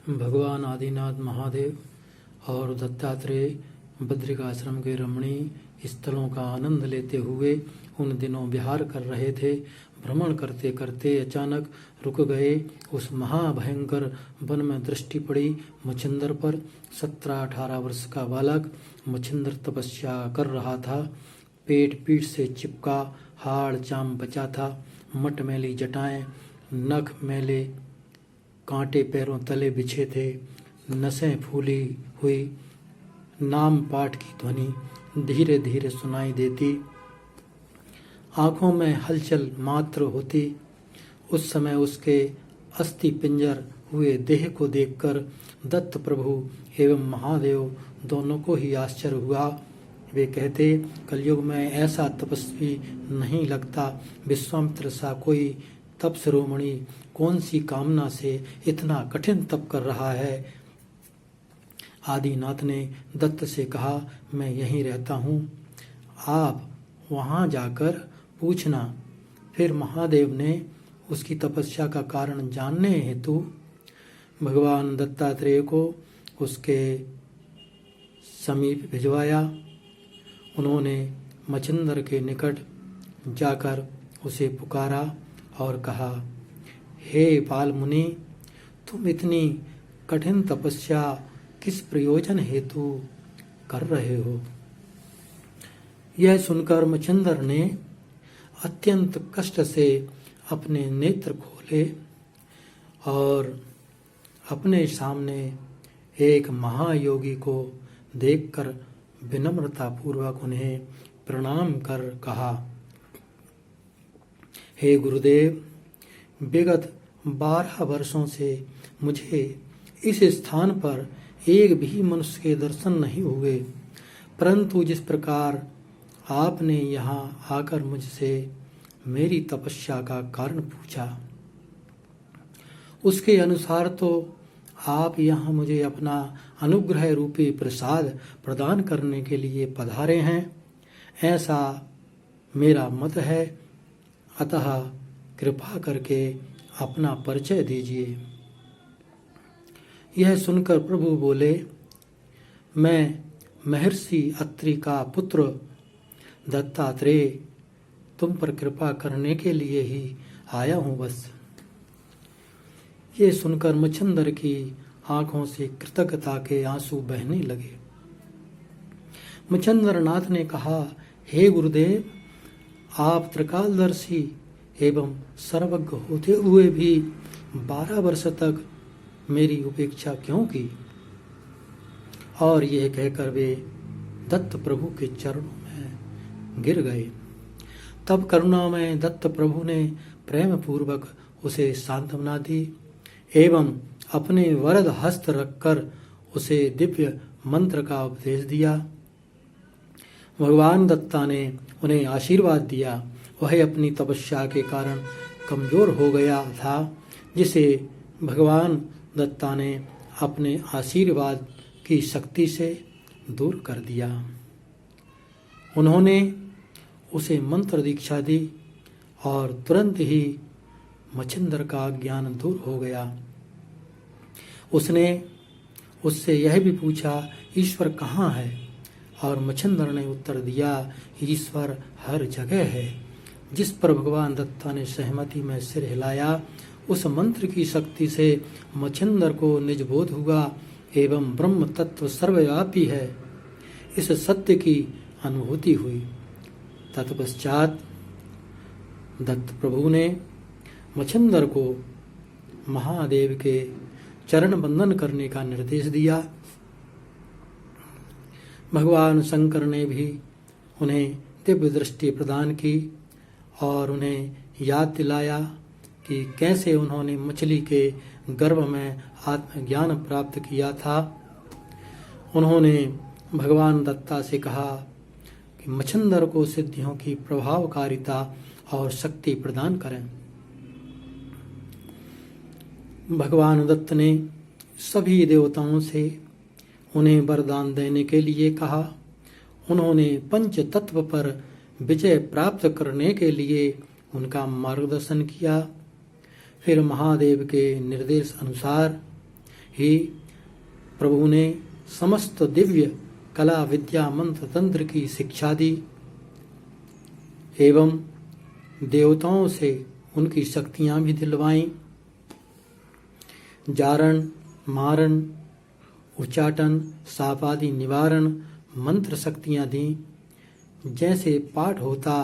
भगवान आदिनाथ महादेव और दत्तात्रेय बद्रिकाश्रम के रमणीय स्थलों का आनंद लेते हुए उन दिनों विहार कर रहे थे। भ्रमण करते करते अचानक रुक गए। उस महाभयंकर वन में दृष्टि पड़ी मच्छिंद्र पर। 17-18 वर्ष का बालक मच्छिंद्र तपस्या कर रहा था। पेट पीठ से चिपका, हाड़ चाम बचा था। मट मैली जटाएं, नख मैले, कांटे पैरों तले बिछे थे। नसें फूली हुई, नाम पाठ की ध्वनि धीरे धीरे सुनाई देती। आंखों में हलचल मात्र होती। उस समय उसके अस्थि पिंजर हुए देह को देखकर दत्त प्रभु एवं महादेव दोनों को ही आश्चर्य हुआ। वे कहते, कलयुग में ऐसा तपस्वी नहीं लगता। विश्वामित्र सा कोई तप शिरोमणि कौन सी कामना से इतना कठिन तप कर रहा है। आदिनाथ ने दत्त से कहा, मैं यहीं रहता हूँ, आप वहाँ जाकर पूछना। फिर महादेव ने उसकी तपस्या का कारण जानने हेतु भगवान दत्तात्रेय को उसके समीप भिजवाया। उन्होंने मच्छिंद्र के निकट जाकर उसे पुकारा और कहा, हे बाल मुनि, तुम इतनी कठिन तपस्या किस प्रयोजन हेतु कर रहे हो। यह सुनकर मच्छिंद्र ने अत्यंत कष्ट से अपने नेत्र खोले और अपने सामने एक महायोगी को देखकर विनम्रता पूर्वक उन्हें प्रणाम कर कहा, हे गुरुदेव, विगत 12 वर्षों से मुझे इस स्थान पर एक भी मनुष्य के दर्शन नहीं हुए, परंतु जिस प्रकार आपने यहाँ आकर मुझसे मेरी तपस्या का कारण पूछा, उसके अनुसार तो आप यहाँ मुझे अपना अनुग्रह रूपी प्रसाद प्रदान करने के लिए पधारे हैं, ऐसा मेरा मत है। अतः कृपा करके अपना परिचय दीजिए। यह सुनकर प्रभु बोले, मैं महर्षि अत्रि का पुत्र दत्तात्रेय तुम पर कृपा करने के लिए ही आया हूँ बस। ये सुनकर मच्छिंद्र की आंखों से कृतज्ञता के आंसू बहने लगे। मच्छिंद्र नाथ ने कहा, हे गुरुदेव, आप त्रिकालदर्शी एवं सर्वज्ञ होते हुए भी 12 वर्ष तक मेरी उपेक्षा क्यों की। और यह कहकर वे दत्त प्रभु के चरणों में गिर गए। तब करुणा में दत्त प्रभु ने प्रेम पूर्वक उसे सांत्वना दी एवं अपने वरद हस्त रखकर उसे दिव्य मंत्र का उपदेश दिया। भगवान दत्ता ने उन्हें आशीर्वाद दिया। वह अपनी तपस्या के कारण कमजोर हो गया था, जिसे भगवान दत्ता ने अपने आशीर्वाद की शक्ति से दूर कर दिया। उन्होंने उसे मंत्र दीक्षा दी और तुरंत ही मच्छिंद्र का ज्ञान दूर हो गया। उसने उससे यह भी पूछा, ईश्वर कहाँ है। और मच्छिंद्र ने उत्तर दिया, ईश्वर हर जगह है। जिस पर भगवान दत्ता ने सहमति में सिर हिलाया, उस मंत्र की शक्ति से मच्छिंद्र को निज बोध हुआ एवं ब्रह्म तत्व सर्वव्यापी है, इस सत्य की अनुभूति हुई। तत्पश्चात दत्त प्रभु ने मच्छिंद्र को महादेव के चरण बंदन करने का निर्देश दिया। भगवान शंकर ने भी उन्हें दिव्य दृष्टि प्रदान की और उन्हें याद दिलाया कि कैसे उन्होंने मछली के गर्भ में आत्मज्ञान प्राप्त किया था। उन्होंने भगवान दत्ता से कहा कि मच्छिंद्र को सिद्धियों की प्रभावकारिता और शक्ति प्रदान करें। भगवान दत्त ने सभी देवताओं से उन्हें वरदान देने के लिए कहा। उन्होंने पंच तत्व पर विजय प्राप्त करने के लिए उनका मार्गदर्शन किया। फिर महादेव के निर्देश अनुसार ही प्रभु ने समस्त दिव्य कला विद्या मंत्र तंत्र की शिक्षा दी एवं देवताओं से उनकी शक्तियां भी दिलवाईं। जारण, मारण, उच्चाटन, साप आदि निवारण मंत्र शक्तियां दी। जैसे पाठ होता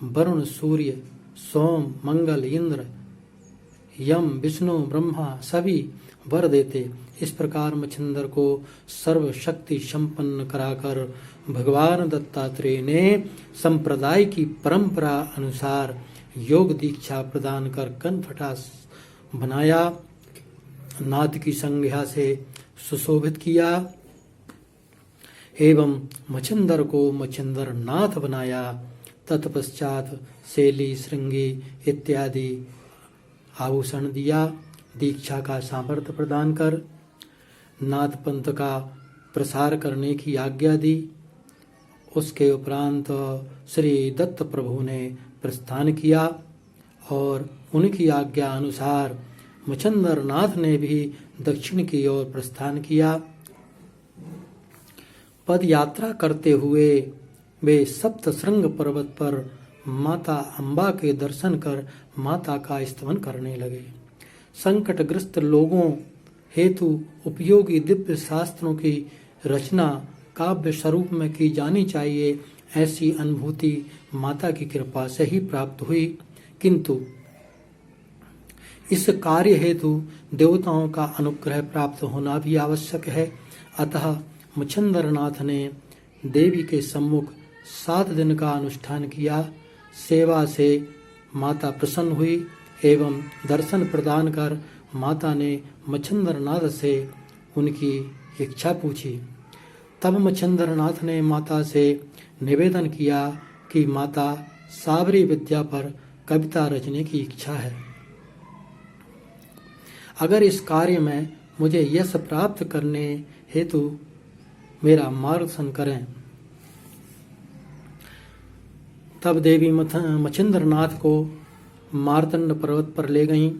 वरुण, सूर्य, सोम, मंगल, इंद्र, यम, विष्णु, ब्रह्मा सभी वर देते। इस प्रकार मच्छिंदर को सर्व शक्ति संपन्न कराकर भगवान दत्तात्रेय ने संप्रदाय की परंपरा अनुसार योग दीक्षा प्रदान कर कनफटा बनाया, नाथ की संज्ञा से सुशोभित किया एवं मच्छिंदर को मच्छिंदर नाथ बनाया। तत्पश्चात शैली, श्रृंगी इत्यादि आभूषण दिया। दीक्षा का सामर्थ्य प्रदान कर नाथ पंथ का प्रसार करने की आज्ञा दी। उसके उपरांत श्री दत्त प्रभु ने प्रस्थान किया और उनकी आज्ञा अनुसार मच्छिंदर नाथ ने भी दक्षिण की ओर प्रस्थान किया। पद यात्रा करते हुए वे सप्त श्रृंग पर्वत पर माता अम्बा के दर्शन कर माता का स्तवन करने लगे। संकटग्रस्त लोगों हेतु उपयोगी दिव्य शास्त्रों की रचना काव्य स्वरूप में की जानी चाहिए, ऐसी अनुभूति माता की कृपा से ही प्राप्त हुई। किंतु इस कार्य हेतु देवताओं का अनुग्रह प्राप्त होना भी आवश्यक है। अतः मच्छिंद्रनाथ ने देवी के सम्मुख 7 दिन का अनुष्ठान किया। सेवा से माता प्रसन्न हुई एवं दर्शन प्रदान कर माता ने मच्छिंद्रनाथ से उनकी इच्छा पूछी। तब मच्छिंद्रनाथ ने माता से निवेदन किया कि माता, साबरी विद्या पर कविता रचने की इच्छा है। अगर इस कार्य में मुझे यश प्राप्त करने हेतु मेरा मार्गदर्शन करें। तब देवी मच्छिंद्रनाथ को मार्तंड पर्वत पर ले गईं,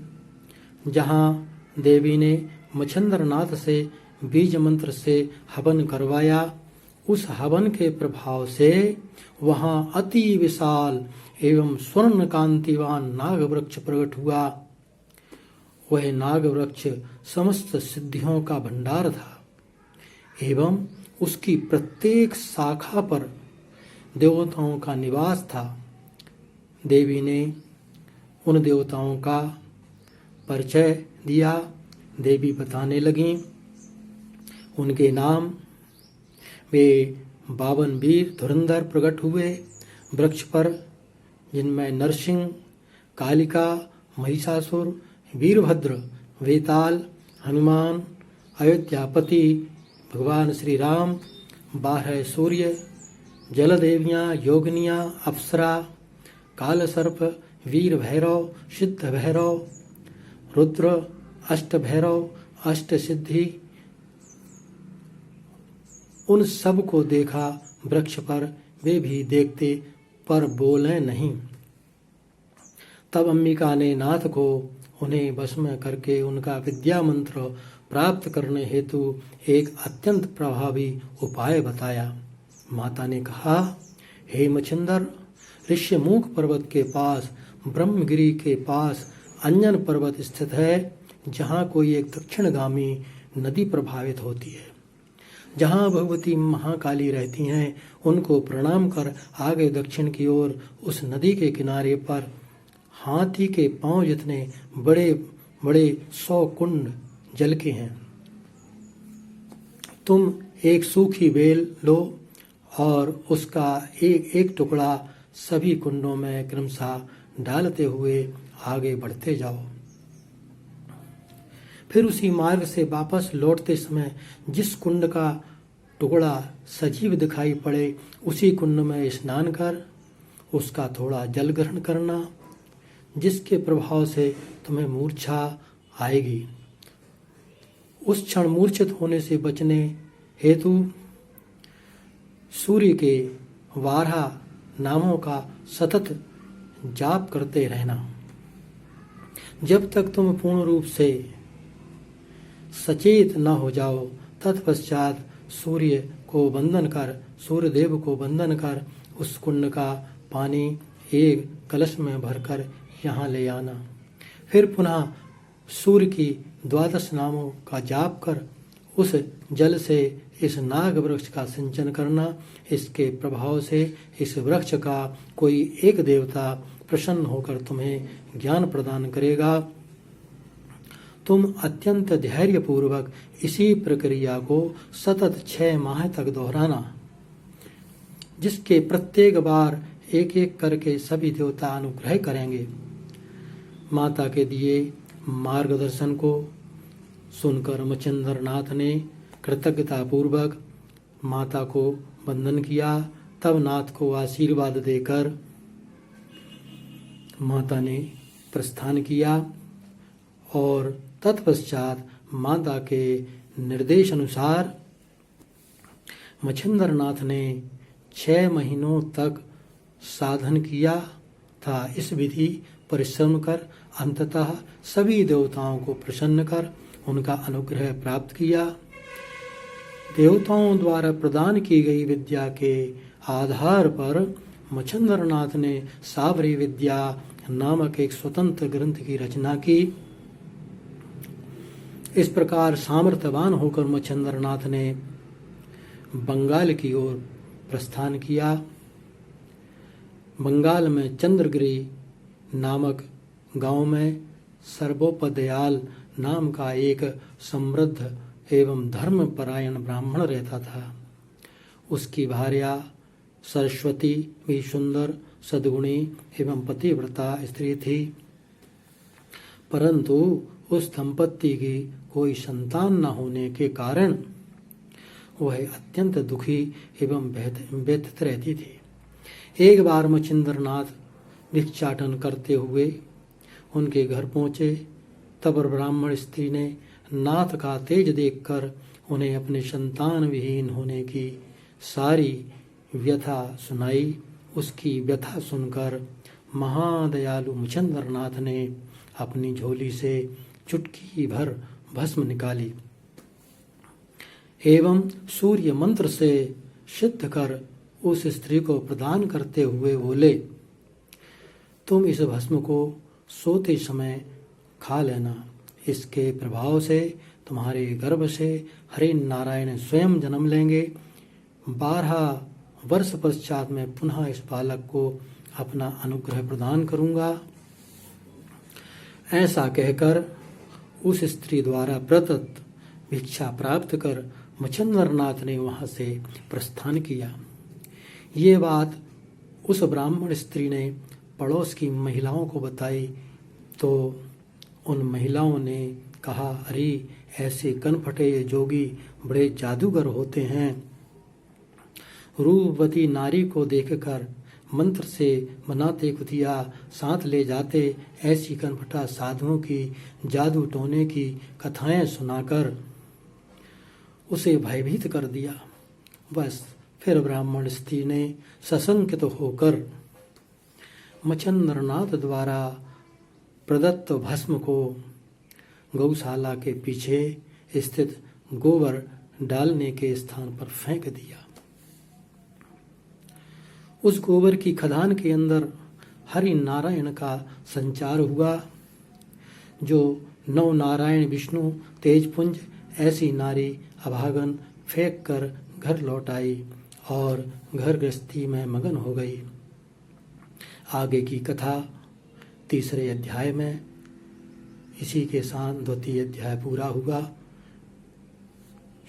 जहां देवी ने मच्छिंद्रनाथ से बीज मंत्र से हवन करवाया। उस हवन के प्रभाव से वहां अति विशाल एवं स्वर्ण कांतिवान नाग वृक्ष प्रकट हुआ। वह नाग वृक्ष समस्त सिद्धियों का भंडार था एवं उसकी प्रत्येक शाखा पर देवताओं का निवास था। देवी ने उन देवताओं का परिचय दिया। देवी बताने लगीं उनके नाम। वे 52 वीर धुरंधर प्रकट हुए वृक्ष पर, जिनमें नरसिंह, कालिका, महिषासुर, वीरभद्र, वेताल, हनुमान, अयोध्यापति भगवान श्री राम, 12 सूर्य, जलदेवियां, योगिनियां, अप्सरा, काल सर्प, वीर भैरव, सिद्ध भैरव, रुद्र, अष्ट भैरव, अष्ट सिद्धि, उन सब को देखा वृक्ष पर। वे भी देखते पर बोले नहीं। तब अंबिका ने नाथ को उन्हें वश में करके उनका विद्या मंत्र प्राप्त करने हेतु एक अत्यंत प्रभावी उपाय बताया। माता ने कहा, हे मच्छिंदर, ऋष्यमुख पर्वत के पास ब्रह्मगिरी के पास अंजन पर्वत स्थित है, जहाँ कोई एक दक्षिणगामी नदी प्रभावित होती है। जहाँ भगवती महाकाली रहती हैं, उनको प्रणाम कर आगे दक्षिण की ओर उस नदी के किनारे पर हाथी के पांव जितने बड़े बड़े 100 कुंड जल के हैं। तुम एक सूखी बेल लो और उसका एक टुकड़ा सभी कुंडों में क्रमशः डालते हुए आगे बढ़ते जाओ। फिर उसी मार्ग से वापस लौटते समय जिस कुंड का टुकड़ा सजीव दिखाई पड़े, उसी कुंड में स्नान कर उसका थोड़ा जल ग्रहण करना, जिसके प्रभाव से तुम्हें मूर्छा आएगी। उस क्षण मूर्छित होने से बचने हेतु सूर्य के वारा नामों का सतत जाप करते रहना। जब तक तुम पूर्ण रूप से सचेत न हो जाओ। तत्पश्चात सूर्य देव को वंदन कर उस कुंड का पानी एक कलश में भरकर यहाँ ले आना। फिर पुनः सूर्य की 12 नामों का जाप कर उस जल से इस नाग वृक्ष का सिंचन करना। इसके प्रभाव से इस वृक्ष का कोई एक देवता प्रसन्न होकर तुम्हें ज्ञान प्रदान करेगा। तुम अत्यंत धैर्य पूर्वक इसी प्रक्रिया को सतत 6 माह तक दोहराना, जिसके प्रत्येक बार एक एक करके सभी देवता अनुग्रह करेंगे। माता के दिए मार्गदर्शन को सुनकर मच्छिंद्रनाथ ने कृतज्ञता पूर्वक माता को वंदन किया। तब नाथ को आशीर्वाद देकर माता ने प्रस्थान किया और तत्पश्चात माता के निर्देश अनुसार मच्छिंद्रनाथ ने 6 महीनों तक साधन किया था। इस विधि परिश्रम कर अंततः सभी देवताओं को प्रसन्न कर उनका अनुग्रह प्राप्त किया। देवताओं द्वारा प्रदान की गई विद्या के आधार पर मच्छिंद्रनाथ ने साबरी विद्या नामक एक स्वतंत्र ग्रंथ की रचना की। इस प्रकार सामर्थ्यवान होकर मच्छिंद्रनाथ ने बंगाल की ओर प्रस्थान किया। बंगाल में चंद्रगिरी नामक गांव में सर्वोपदयाल नाम का एक समृद्ध एवं धर्मपरायण ब्राह्मण रहता था। उसकी भार्या सरस्वती भी सुंदर, सद्गुणी एवं पतिव्रता स्त्री थी, परंतु उस दंपत्ति की कोई संतान न होने के कारण वह अत्यंत दुखी एवं व्यथित रहती थी। एक बार मच्छिंद्रनाथ भिक्षाटन करते हुए उनके घर पहुंचे। तब ब्राह्मण स्त्री ने नाथ का तेज देखकर उन्हें अपने संतान विहीन होने की सारी व्यथा सुनाई। उसकी व्यथा सुनकर महादयालु मच्छिंद्रनाथ ने अपनी झोली से चुटकी भर भस्म निकाली एवं सूर्य मंत्र से सिद्ध कर उस स्त्री को प्रदान करते हुए बोले, तुम इस भस्म को सोते समय खा लेना। इसके प्रभाव से तुम्हारे गर्भ से हरि नारायण स्वयं जन्म लेंगे। 12 वर्ष पश्चात मैं पुनः इस बालक को अपना अनुग्रह प्रदान करूंगा। ऐसा कहकर उस स्त्री द्वारा प्रदत्त भिक्षा प्राप्त कर मच्छिंद्रनाथ ने वहां से प्रस्थान किया। ये बात उस ब्राह्मण स्त्री ने पड़ोस की महिलाओं को बताई तो उन महिलाओं ने कहा, अरे ऐसे कनफटे जोगी बड़े जादूगर होते हैं। रूपवती नारी को देखकर मंत्र से बनाते कुतिया साथ ले जाते। ऐसी कनफटा साधुओं की जादू टोने की कथाएं सुनाकर उसे भयभीत कर दिया। बस फिर ब्राह्मण स्त्री ने सशंकित होकर मच्छिंद्रनाथ द्वारा प्रदत्त भस्म को गौशाला के पीछे स्थित गोबर डालने के स्थान पर फेंक दिया। उस गोबर की खदान के अंदर हरि नारायण का संचार हुआ। जो 9 नारायण विष्णु तेजपुंज ऐसी नारी अभागन फेंक कर घर लौट आई और घर गृहस्थी में मगन हो गई। आगे की कथा 3रे अध्याय में। इसी के साथ 2 अध्याय पूरा हुआ।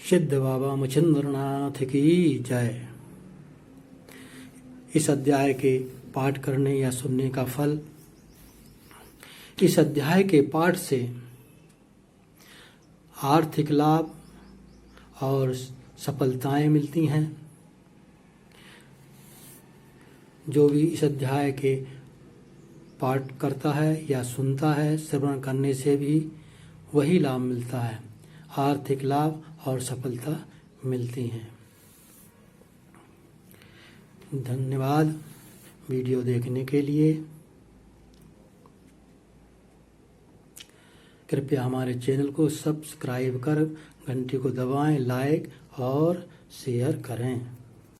सिद्ध बाबा मच्छिंद्रनाथ की जय। इस अध्याय के पाठ करने या सुनने का फल, इस अध्याय के पाठ से आर्थिक लाभ और सफलताएं मिलती हैं। जो भी इस अध्याय के पाठ करता है या सुनता है, श्रवण करने से भी वही लाभ मिलता है। आर्थिक लाभ और सफलता मिलती हैं। धन्यवाद वीडियो देखने के लिए। कृपया हमारे चैनल को सब्सक्राइब कर घंटी को दबाएं, लाइक और शेयर करें।